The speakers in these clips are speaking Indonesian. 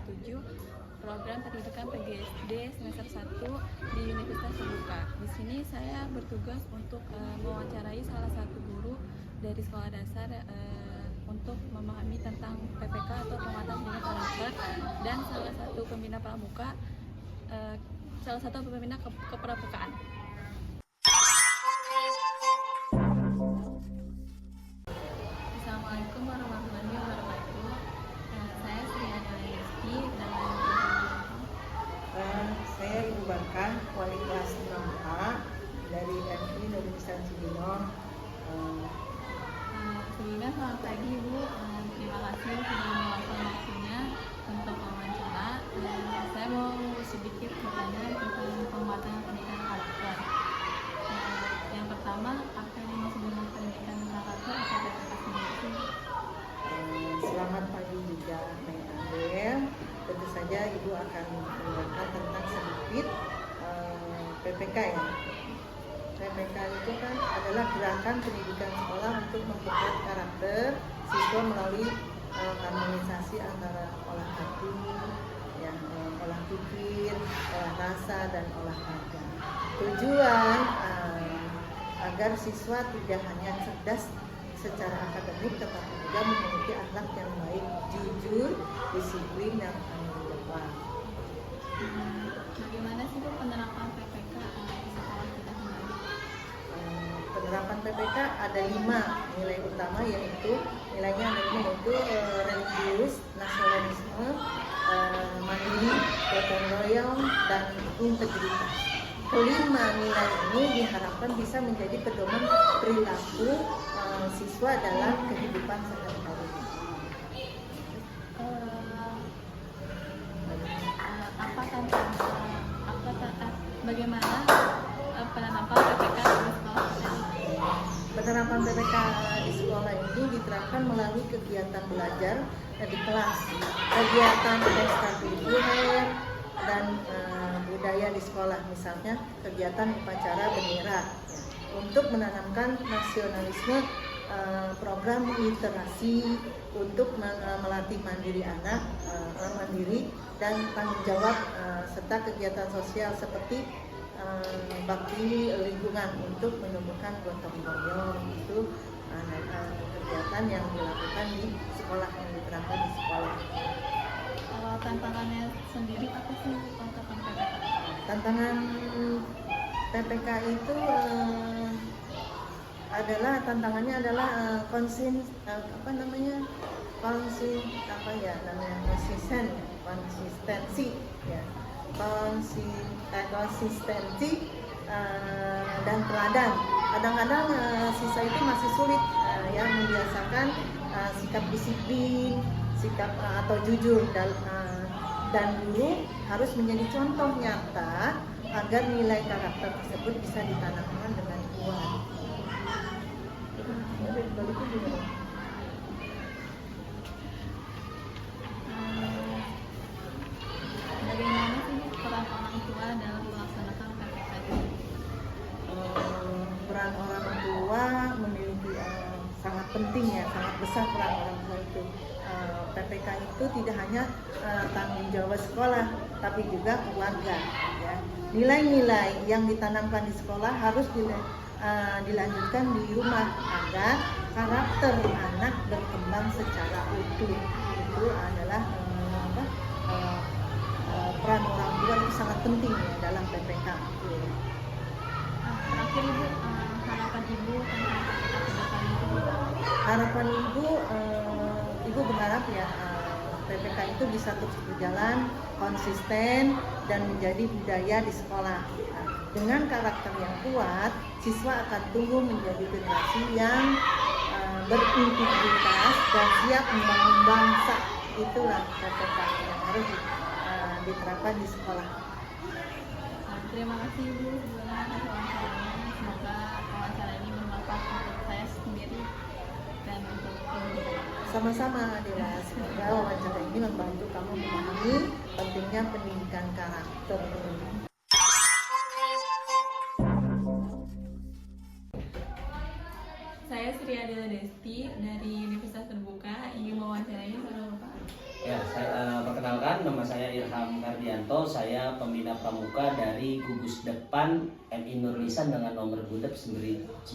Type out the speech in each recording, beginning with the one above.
2007 program pendidikan PGSD semester 1 di Universitas Terbuka. Di sini saya bertugas untuk mewawancarai salah satu guru dari sekolah dasar untuk memahami tentang PPK atau penguatan pendidikan karakter, dan salah satu pembina pramuka, salah satu pembina kepramukaan. Assalamualaikum warahmatullahi wabarakatuh. Saya Sri Adela Desti Saya Ibu Barkah, wali kelas 6A dari MI Universitas Cibinong. Sebelumnya selamat pagi Ibu, terima kasih sudah meluangkan waktunya untuk wawancara. Saya mau sedikit bertanya tentang penguatan pendidikan karakter. Yang pertama, apa yang dimaksud dengan pendidikan karakter atau PPK sendiri? Selamat pagi juga, Neng Adel. Tentu saja Ibu akan menjelaskan tentang sedikit PPK ya. PPK itu kan adalah gerakan pendidikan sekolah untuk memperkuat karakter siswa melalui harmonisasi antara olah hati, ya, olah pikir, olah rasa, dan olahraga. Tujuan agar siswa tidak hanya cerdas secara akademik, tetapi juga memiliki akhlak yang baik, jujur, disiplin, dan tanggung jawab. Bagaimana sih Bu penerapan PPK di sekolah kita sendiri? Penerapan PPK ada 5 nilai utama, yaitu nilainya religius, nasionalisme, mandiri, gotong royong, dan integritas. Kelima nilai ini diharapkan bisa menjadi pedoman perilaku siswa dalam kehidupan sehari-hari. Bagaimana penerapan PPK di sekolah? Penerapan PPK di sekolah ini diterapkan melalui kegiatan belajar di kelas, kegiatan ekstrakurikuler, dan budaya di sekolah, misalnya kegiatan upacara bendera, untuk menanamkan nasionalisme, program literasi untuk melatih mandiri anak, mandiri dan tanggung jawab, serta kegiatan sosial seperti bakti lingkungan untuk menumbuhkan gotong royong. Itu kegiatan yang dilakukan di sekolah, yang diterapkan di sekolah. Tantangannya sendiri apa sih untuk PPK? Tantangan PPK itu tantangannya adalah konsistensi ya, konsistensi dan teladan. Kadang-kadang siswa itu masih sulit yang membiasakan sikap disiplin, sikap atau jujur, dan guru harus menjadi contoh nyata agar nilai karakter tersebut bisa ditanamkan dengan kuat. Bagaimana sih peran orang tua dalam melaksanakan PPK ini? Peran orang tua memiliki sangat penting ya, sangat besar peran orang tua itu. PPK itu tidak hanya tanggung jawab sekolah, tapi juga keluarga. Ya. Nilai-nilai yang ditanamkan di sekolah harus dilanjutkan di rumah agar karakter anak berkembang secara utuh. Itu adalah peran orang tua itu sangat penting ya dalam PPK. Terakhir Ibu, harapan Ibu tentang PPK ke depan itu? Harapan Ibu berharap ya PPK itu bisa terus berjalan konsisten dan menjadi budaya di sekolah. Dengan karakter yang kuat, siswa akan tumbuh menjadi generasi yang berintegritas dan siap membangun bangsa. Itulah PPK yang harus diterapkan di sekolah. Terima kasih Ibu sebelumnya atas wawancaranya. Semoga wawancara ini bermanfaat untuk saya sendiri dan untuk Ibu. Sama-sama Adela, semoga wawancara ini membantu kamu memahami pentingnya pendidikan karakter. Saya Sri Adela Desti dari Universitas Terbuka ingin mewawancarai saudara Bapak. Ya, saya perkenalkan nama saya Irham Kardianto, saya pembina pramuka dari gugus depan MI Nur Lisan dengan nomor gudep 19285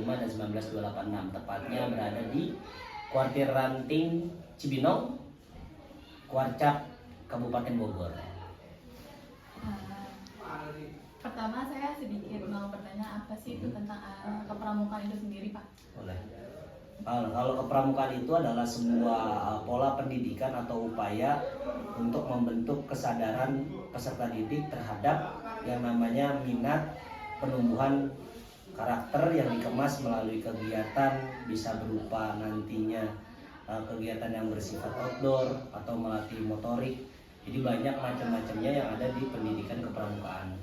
dan 19286, tepatnya berada di Kuartir Ranting Cibinong, Kuarcap, Kabupaten Bogor. Pertama saya sedikit mau bertanya apa sih itu tentang kepramukaan itu sendiri, Pak? Boleh. Kalau kepramukaan itu adalah sebuah pola pendidikan atau upaya untuk membentuk kesadaran peserta didik terhadap yang namanya minat, penumbuhan karakter yang dikemas melalui kegiatan, bisa berupa nantinya kegiatan yang bersifat outdoor atau melatih motorik. Jadi banyak macam-macamnya yang ada di pendidikan kepramukaan.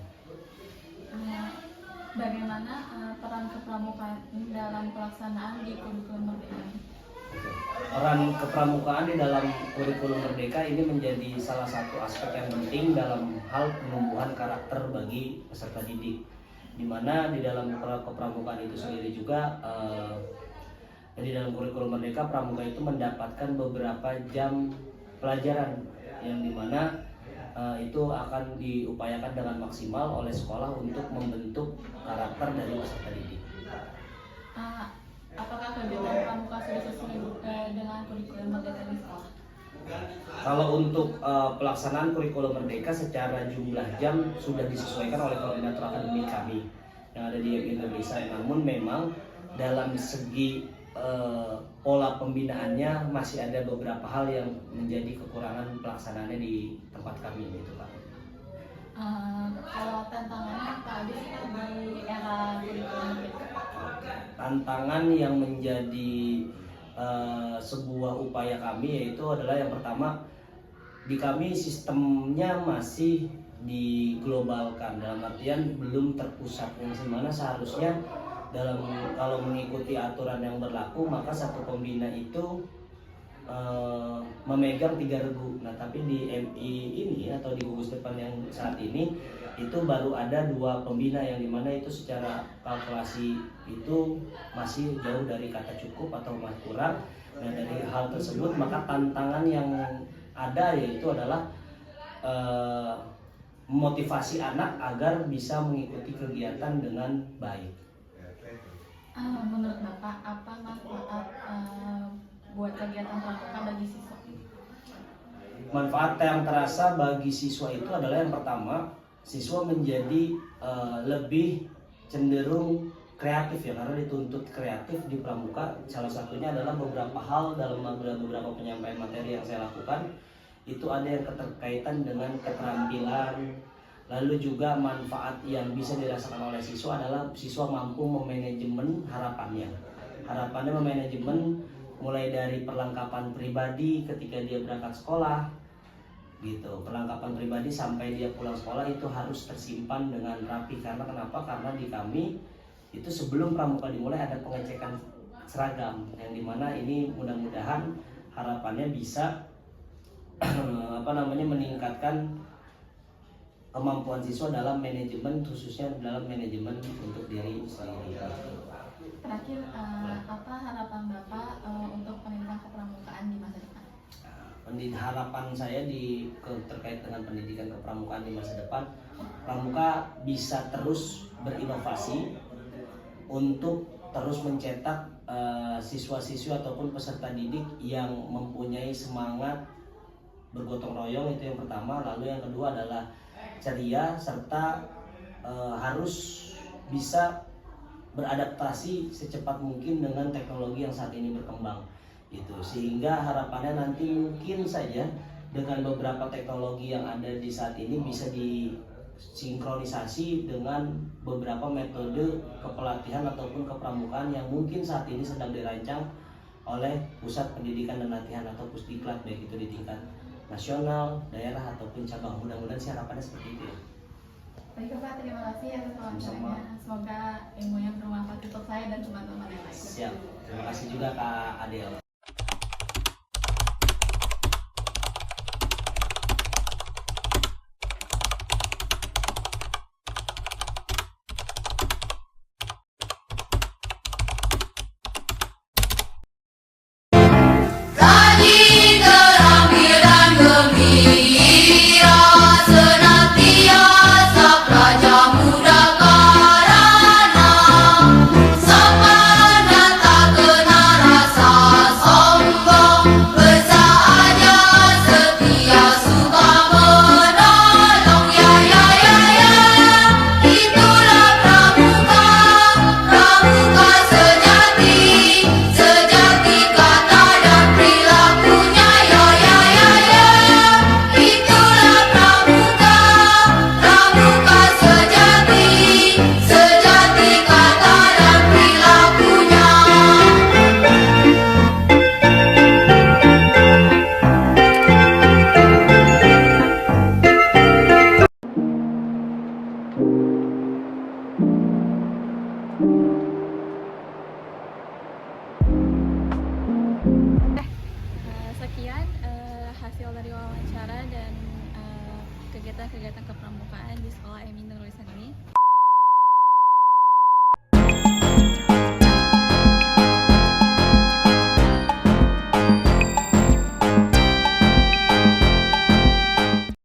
Bagaimana peran kepramukaan dalam pelaksanaan di kurikulum Merdeka? Peran kepramukaan di dalam kurikulum Merdeka ini menjadi salah satu aspek yang penting dalam hal penumbuhan karakter bagi peserta didik, di mana di dalam kepramukaan itu sendiri juga di dalam kurikulum Merdeka, pramuka itu mendapatkan beberapa jam pelajaran yang dimana itu akan diupayakan dengan maksimal oleh sekolah untuk membentuk karakter dari peserta didik. Apakah kegiatan pramuka sudah sesuai dengan kurikulum Merdeka di sekolah? Kalau untuk pelaksanaan kurikulum Merdeka secara jumlah jam sudah disesuaikan oleh koordinator akademik kami yang ada di Indonesia. Namun memang dalam segi pola pembinaannya masih ada beberapa hal yang menjadi kekurangan pelaksanaannya di tempat kami, gitu Pak. Kalau tantangannya apa aja sih di era kurikulum Merdeka? Tantangan yang menjadi sebuah upaya kami yaitu adalah yang pertama, di kami sistemnya masih diglobalkan, dalam artian belum terpusat, yang dimana seharusnya kalau mengikuti aturan yang berlaku maka satu pembina itu memegang 3 regu. Nah tapi di MI ini atau di gugus depan yang saat ini itu baru ada 2 pembina, yang dimana itu secara kalkulasi itu masih jauh dari kata cukup atau masih kurang. Nah dari hal tersebut maka tantangan yang ada yaitu adalah memotivasi anak agar bisa mengikuti kegiatan dengan baik. Menurut Bapak, apa manfaat buat kegiatan pramuka bagi siswa? Manfaat yang terasa bagi siswa itu adalah yang pertama, siswa menjadi lebih cenderung kreatif ya, karena dituntut kreatif di pramuka. Salah satunya adalah beberapa hal dalam beberapa penyampaian materi yang saya lakukan itu ada yang keterkaitan dengan keterampilan. Lalu juga manfaat yang bisa dirasakan oleh siswa adalah siswa mampu memanajemen harapannya. Harapannya memanajemen mulai dari perlengkapan pribadi ketika dia berangkat sekolah, gitu. Perlengkapan pribadi sampai dia pulang sekolah itu harus tersimpan dengan rapi. Karena kenapa? Karena di kami itu sebelum pramuka dimulai ada pengecekan seragam, yang dimana ini mudah-mudahan harapannya bisa meningkatkan kemampuan siswa dalam manajemen, khususnya dalam manajemen untuk diri sendiri. Terakhir, apa harapan Bapak untuk pendidikan kepramukaan di masa depan? Harapan saya terkait dengan pendidikan kepramukaan di masa depan, pramuka bisa terus berinovasi untuk terus mencetak siswa-siswa ataupun peserta didik yang mempunyai semangat bergotong royong, itu yang pertama. Lalu yang kedua adalah ceria serta harus bisa beradaptasi secepat mungkin dengan teknologi yang saat ini berkembang, gitu. Sehingga harapannya nanti mungkin saja dengan beberapa teknologi yang ada di saat ini bisa disinkronisasi dengan beberapa metode kepelatihan ataupun kepramukaan yang mungkin saat ini sedang dirancang oleh Pusat Pendidikan dan Latihan atau Pusdiklat, baik itu di tingkat nasional, daerah ataupun cabang. Mudah-mudahan sih harapannya seperti itu ya. Baik Pak, terima kasih atas wawancaranya. Semoga ilmunya bermanfaat untuk saya dan teman-teman yang lain. Siap, terima kasih juga Kak Adel. Tadi terambil dan gembira. Sekian hasil dari wawancara dan kegiatan-kegiatan kepramukaan di sekolah Emi Nurul ini.